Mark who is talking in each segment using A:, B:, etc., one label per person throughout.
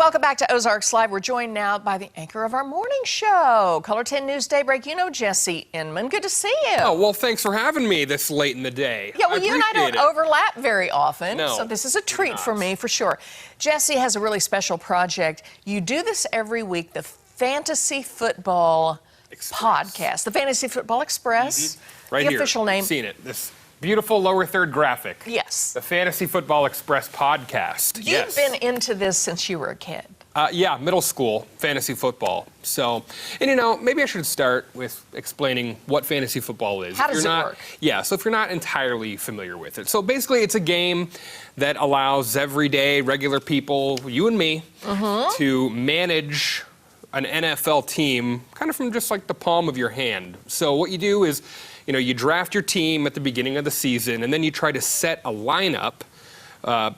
A: welcome back to Ozarks Live. We're joined now by the anchor of our morning show, Color 10 News Daybreak. You know Jesse Inman. Good to see you.
B: Oh, well, thanks for having me this late in the day.
A: Yeah, well, you and I don't overlap very often,
B: No,
A: so this is a treat for me, for sure. Jesse has a really special project. You do this every week, the Fantasy Football Podcast, the Fantasy Football Express.
B: Right
A: the
B: here.
A: Official name.
B: You've seen it. This beautiful lower third graphic.
A: Yes.
B: The Fantasy Football Express Podcast.
A: You've been into this since you were a kid.
B: Yeah, middle school, fantasy football. So, and you know, maybe I should start with explaining what fantasy football is.
A: How does it work?
B: Yeah, so if you're not entirely familiar with it. So basically it's a game that allows everyday, regular people, you and me, to manage an NFL team kind of from just like the palm of your hand. So what you do is, you know, you draft your team at the beginning of the season, and then you try to set a lineup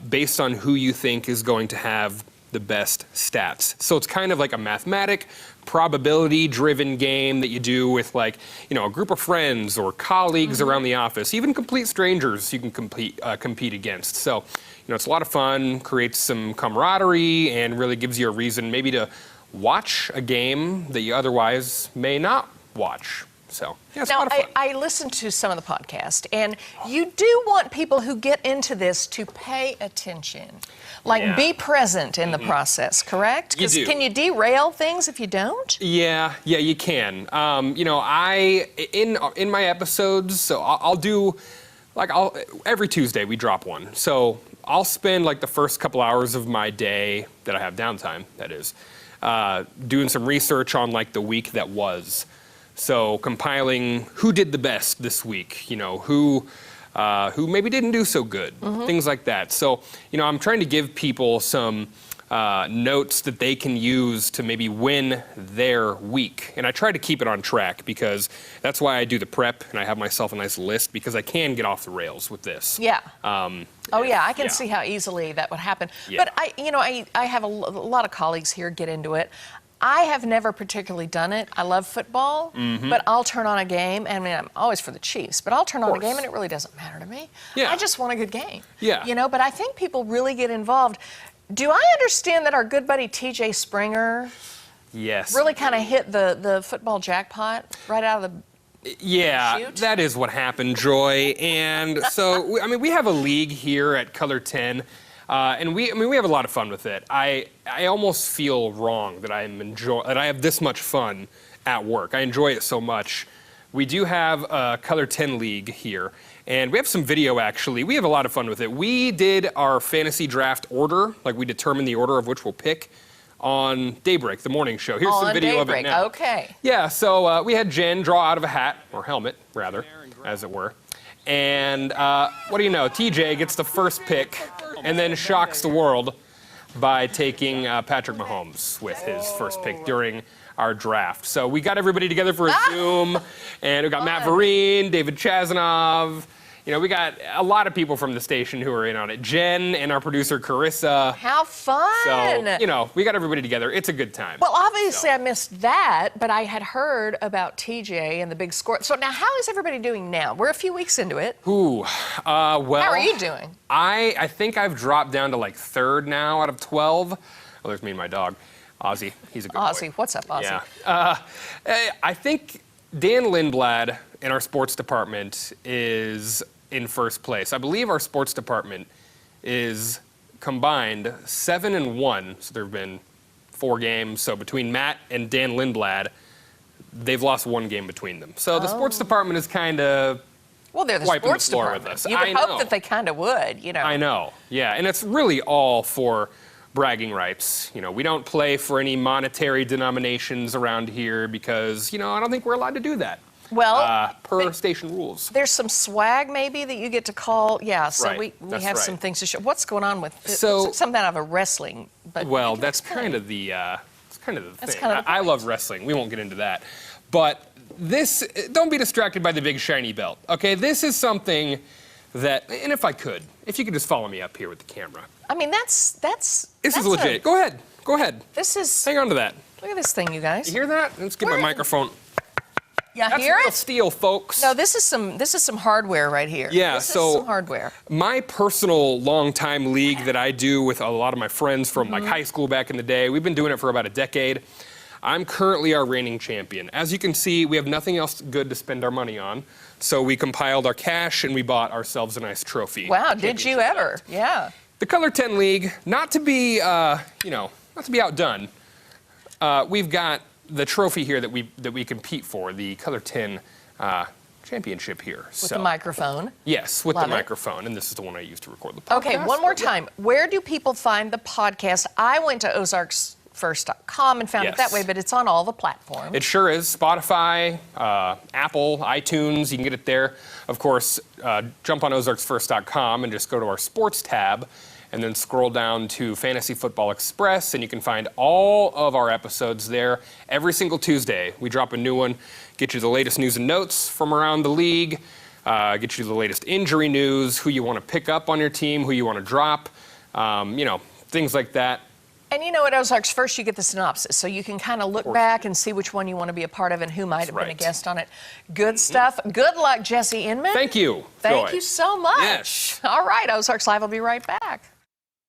B: based on who you think is going to have the best stats. So it's kind of like a mathematic, probability-driven game that you do with, like, you know, a group of friends or colleagues around the office, even complete strangers you can compete against. So, you know, it's a lot of fun, creates some camaraderie, and really gives you a reason maybe to watch a game that you otherwise may not watch. So, yeah, it's a lot of fun.
A: I listened to some of the podcast, and you do want people who get into this to pay attention. Like, be present in the process, correct?
B: You do.
A: Can you derail things if you don't?
B: Yeah, you can. You know, in my episodes, so I'll do, like, every Tuesday we drop one. So I'll spend like the first couple hours of my day that I have downtime, that is, doing some research on like the week that was. So compiling who did the best this week, you know, who maybe didn't do so good, things like that. So, you know, I'm trying to give people some notes that they can use to maybe win their week. And I try to keep it on track because that's why I do the prep and I have myself a nice list, because I can get off the rails with this.
A: Yeah. I can see how easily that would happen.
B: Yeah.
A: But I have a lot of colleagues here get into it. I have never particularly done it. I love football, but I'll turn on a game. I mean, I'm always for the Chiefs, but I'll turn on a game and it really doesn't matter to me.
B: Yeah.
A: I just want a good game.
B: Yeah.
A: You know, but I think people really get involved. Do I understand that our good buddy TJ Springer really kind of hit the football jackpot right out of the chute?
B: That is what happened, Joy. And so, I mean, we have a league here at Color 10. And we have a lot of fun with it. I almost feel wrong that that I have this much fun at work. I enjoy it so much. We do have a Color 10 league here, and we have some video actually. We have a lot of fun with it. We did our fantasy draft order, like we determined the order of which we'll pick on Daybreak, the morning show. Here's some video of it now.
A: Okay.
B: Yeah, so we had Jen draw out of a hat, or helmet, rather, as it were. And what do you know? TJ gets the first pick and then shocks the world by taking Patrick Mahomes with his first pick during our draft. So we got everybody together for a Zoom, and we got Matt Vereen, David Chazanov. You know, we got a lot of people from the station who are in on it. Jen and our producer, Carissa.
A: How fun.
B: So, you know, we got everybody together. It's a good time.
A: Well, obviously I missed that, but I had heard about TJ and the big score. So now how is everybody doing now? We're a few weeks into it.
B: Well. How
A: are you doing?
B: I think I've dropped down to like third now out of 12. Oh, there's me and my dog, Ozzy. He's a good
A: Ozzy,
B: boy.
A: what's up, Ozzy?
B: Yeah. I think Dan Lindblad in our sports department is in first place. I believe our sports department is combined 7-1. So there have been 4 games. So between Matt and Dan Lindblad, they've lost 1 game between them. So the sports department is kind of
A: they're the
B: wiping
A: sports
B: the floor
A: department.
B: with us.
A: You would hope that they kind of would, you know.
B: I know, yeah. And it's really all for bragging rights. You know, we don't play for any monetary denominations around here because, you know, I don't think we're allowed to do that.
A: Well,
B: per station rules.
A: There's some swag maybe that you get to call. Yeah, so
B: Right.
A: we have some things to show. What's going on with
B: So-
A: something out of a wrestling? But
B: Well, that's kind of the thing.
A: kind of the
B: I love wrestling. We won't get into that. But don't be distracted by the big shiny belt. Okay, this is something that, and if you could just follow me up here with the camera.
A: I mean, this
B: is legit. Go ahead.
A: This is.
B: Hang on to that.
A: Look at this thing, you guys.
B: You hear that? Let's get my microphone.
A: Yeah,
B: That's
A: hear
B: real
A: it?
B: steel, folks.
A: No, this is some hardware right here.
B: Yeah,
A: this
B: so
A: is some hardware.
B: my personal long-time league that I do with a lot of my friends from like high school back in the day, we've been doing it for about a decade. I'm currently our reigning champion. As you can see, we have nothing else good to spend our money on, so we compiled our cash and we bought ourselves a nice trophy.
A: Wow, did you ever? Yeah.
B: The Color 10 League, not to be, not to be outdone. We've got the trophy here that we compete for, the Color 10 championship here.
A: With the microphone.
B: Yes, with
A: Love
B: the
A: it.
B: microphone, and this is the one I use to record the podcast.
A: Okay, one more time. Where do people find the podcast? I went to OzarksFirst.com and found it that
B: Yes.
A: way, but it's on all the platforms.
B: It sure is. Spotify, Apple, iTunes, you can get it there. Of course, jump on OzarksFirst.com and just go to our sports tab, and then scroll down to Fantasy Football Express, and you can find all of our episodes there. Every single Tuesday, we drop a new one, get you the latest news and notes from around the league, get you the latest injury news, who you want to pick up on your team, who you want to drop, things like that.
A: And at Ozarks First, you get the synopsis, so you can kind of look back and see which one you want to be a part of and who might have been a
B: right.
A: guest on it. Good stuff. Good luck, Jesse Inman.
B: Thank you.
A: Thank
B: Joy.
A: you so much.
B: Yes.
A: All right, Ozarks Live will be right back.